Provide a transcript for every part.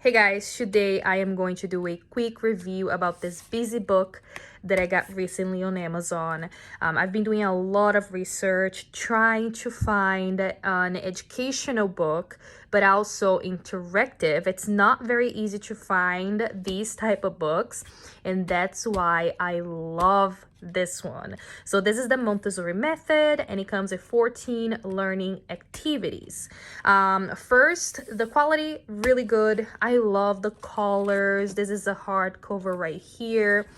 Hey guys, today I am going to do a quick review about this busy book that I got recently on Amazon. I've been doing a lot of research trying to find an educational book, but also interactive. It's not very easy to find these type of books, and that's why I love this one. So this is the Montessori method, and it comes with 14 learning activities. First, the quality really good. I love the colors. This is a hardcover right here.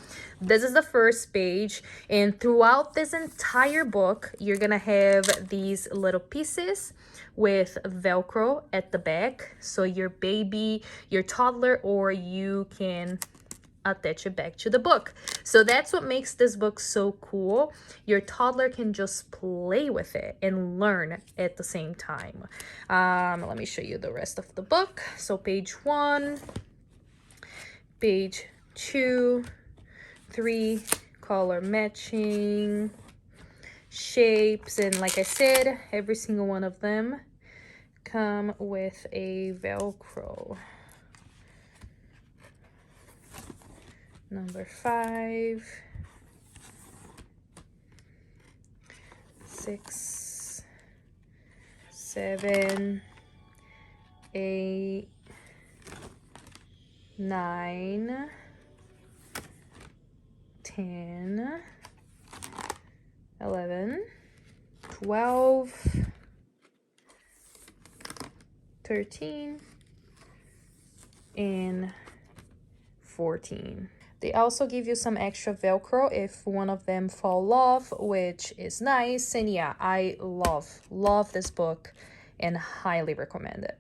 This is the first page, and throughout this entire book you're gonna have these little pieces with Velcro at the back, so your baby, your toddler, or you can attach it back to the book. So that's what makes this book so cool. Your toddler can just play with it and learn at the same time. Let me show you the rest of the book. So page 1, page 2, 3, color matching, shapes, and like I said, every single one of them come with a Velcro. Number 5, 6, 7, 8, 9, 10, 11, 12, 13, and 14. They also give you some extra Velcro if one of them fall off, which is nice. And yeah, I love this book and highly recommend it.